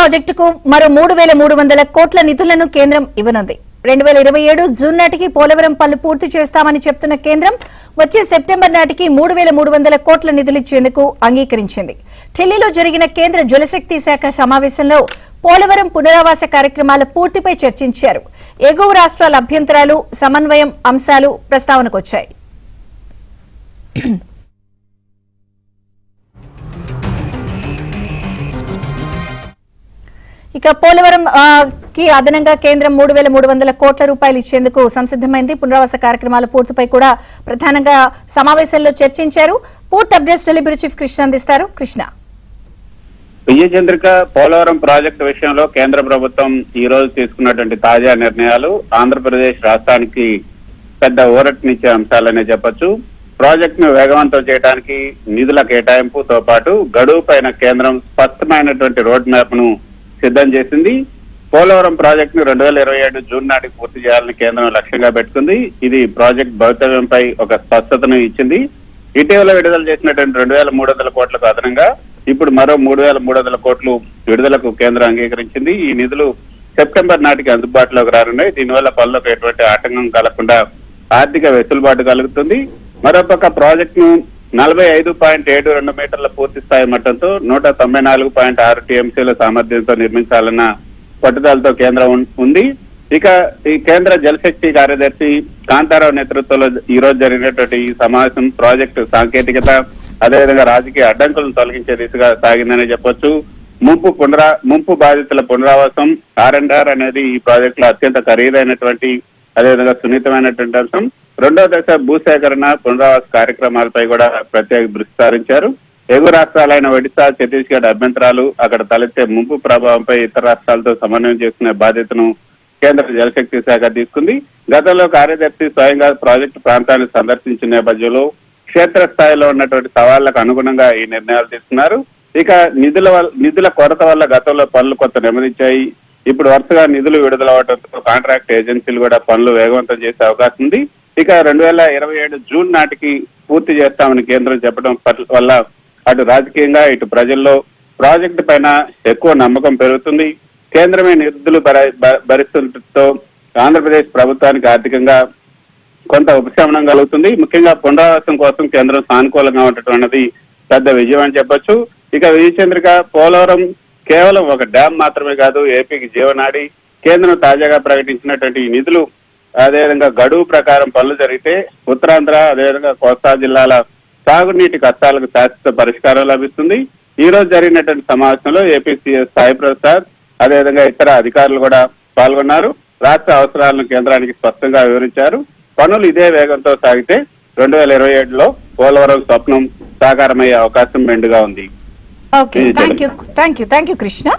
ప్రాజెక్టుకు మరో 3,300 కోట్ల నిధులను కేంద్రం ఇవ్వనుంది. 2027 జూన్ నాటికి పోలవరం పనులు పూర్తి చేస్తామని చెప్తున్న కేంద్రం వచ్చే సెప్టెంబర్ నాటికి 3,300 కోట్ల నిధులిచ్చేందుకు అంగీకరించింది. ఢిల్లీలో జరిగిన కేంద్ర జలశక్తి శాఖ సమావేశంలో పోలవరం పునరావాస కార్యక్రమాల పూర్తిపై చర్చించారు. ఎగువ రాష్ట్రాల అభ్యంతరాలు, సమన్వయం అంశాలు ప్రస్తావనకొచ్చాయి. ఇక పోలవరం కి అదనంగా కేంద్రం 3,300 కోట్ల రూపాయలు ఇచ్చేందుకు సంసిద్దమైంది. పునరావాస కార్యక్రమాల పూర్తిపై కూడా ప్రధానంగా సమావేశంలో చర్చించారు. పూర్తి updates Delhi bureau chief Krishna అందిస్తారు. కృష్ణ. విజయచంద్రిక పోలవరం ప్రాజెక్టు విషయంలో కేంద్ర ప్రభుత్వం ఈ రోజు తీసుకున్నటువంటి తాజా నిర్ణయాలు ఆంధ్రప్రదేశ్ రాష్ట్రానికి పెద్ద ఊరటనిచ్చే అంశాలనే చెప్పొచ్చు. ప్రాజెక్ట్ ను వేగవంతం చేయడానికి నిధుల కేటాయింపుతో పాటు గడువు పైన కేంద్రం స్పష్టమైనటువంటి రోడ్ మ్యాప్ ను సిద్ధం చేసింది. పోలవరం ప్రాజెక్ట్ ను 2027 జూన్ నాటికి పూర్తి చేయాలని కేంద్రం లక్ష్యంగా పెట్టుకుంది. ఇది ప్రాజెక్ట్ భవితవ్యంపై ఒక స్పష్టతను ఇచ్చింది. ఇటీవల విడుదల చేసినటువంటి 2,300 కోట్లకు అదనంగా ఇప్పుడు మరో 3,300 కోట్లు విడుదలకు కేంద్రం అంగీకరించింది. ఈ నిధులు సెప్టెంబర్ నాటికి అందుబాటులోకి రానున్నాయి. దీనివల్ల పనులకు ఎటువంటి ఆటంకం కలగకుండా ఆర్థిక వెసులుబాటు కలుగుతుంది. మరోపక్క ప్రాజెక్ట్ ను 45.72 మీటర్ల పూర్తి స్థాయి మట్టంతో 194.6 టీఎంసీల సామర్థ్యంతో నిర్మించాలన్న పట్టుదలతో కేంద్రం ఉంది. ఇక ఈ కేంద్ర జలశక్తి కార్యదర్శి కాంతారావు నేతృత్వంలో ఈ రోజు జరిగినటువంటి ఈ సమావేశం ప్రాజెక్టు సాంకేతికత అదేవిధంగా రాజకీయ అడ్డంకులను తొలగించే దిశగా సాగిందని చెప్పొచ్చు. ముంపు బాధితుల పునరావాసం R&R అనేది ఈ ప్రాజెక్ట్ లో అత్యంత ఖరీదైనటువంటి అదేవిధంగా సున్నితమైనటువంటి అంశం. రెండో దశ భూసేకరణ పునరావాస కార్యక్రమాలపై కూడా ప్రత్యేక దృష్టి సారించారు. ఎగువ రాష్ట్రాలైన ఒడిశా, ఛత్తీస్గఢ్ అభ్యంతరాలు, అక్కడ తలెత్తే ముంపు ప్రభావంపై ఇతర రాష్ట్రాలతో సమన్వయం చేసుకునే బాధ్యతను కేంద్ర జలశక్తి శాఖ తీసుకుంది. గతంలో కార్యదర్శి స్వయంగా ప్రాజెక్టు ప్రాంతాన్ని సందర్శించిన నేపథ్యంలో క్షేత్రస్థాయిలో ఉన్నటువంటి సవాళ్లకు అనుగుణంగా ఈ నిర్ణయాలు తీసుకున్నారు. ఇక నిధుల కొరత వల్ల గతంలో పనులు కొంత నెమ్మదించాయి. ఇప్పుడు వరుసగా నిధులు విడుదలవడంతో కాంట్రాక్ట్ ఏజెన్సీలు కూడా పనులు వేగవంతం చేసే అవకాశం ఉంది. ఇక 2027 జూన్ నాటికి పూర్తి చేస్తామని కేంద్రం చెప్పడం వల్ల అటు రాజకీయంగా ఇటు ప్రజల్లో ప్రాజెక్టు పైన ఎక్కువ నమ్మకం పెరుగుతుంది. కేంద్రమే నిధులు భరిస్తుండటంతో ఆంధ్రప్రదేశ్ ప్రభుత్వానికి ఆర్థికంగా కొంత ఉపశమనం కలుగుతుంది. ముఖ్యంగా పునరావాసం కోసం కేంద్రం సానుకూలంగా ఉండటం అన్నది పెద్ద విజయం అని చెప్పొచ్చు. ఇక విజయచంద్రిక పోలవరం కేవలం ఒక డ్యాం మాత్రమే కాదు, ఏపీకి జీవనాడి. కేంద్రం తాజాగా ప్రకటించినటువంటి ఈ నిధులు అదేవిధంగా గడువు ప్రకారం పనులు జరిగితే ఉత్తరాంధ్ర అదేవిధంగా కోస్తా జిల్లాల సాగునీటి కష్టాలకు శాశ్వత పరిష్కారం లభిస్తుంది. ఈ రోజు జరిగినటువంటి సమావేశంలో ఏపీ సీఎస్ సాయి ప్రసాద్ అదేవిధంగా ఇతర అధికారులు కూడా పాల్గొన్నారు. రాష్ట్ర అవసరాలను కేంద్రానికి స్పష్టంగా వివరించారు. పనులు ఇదే వేగంతో సాగితే 2027లో పోలవరం స్వప్నం సాకారమయ్యే అవకాశం మెండుగా ఉంది. Okay, thank you Krishna.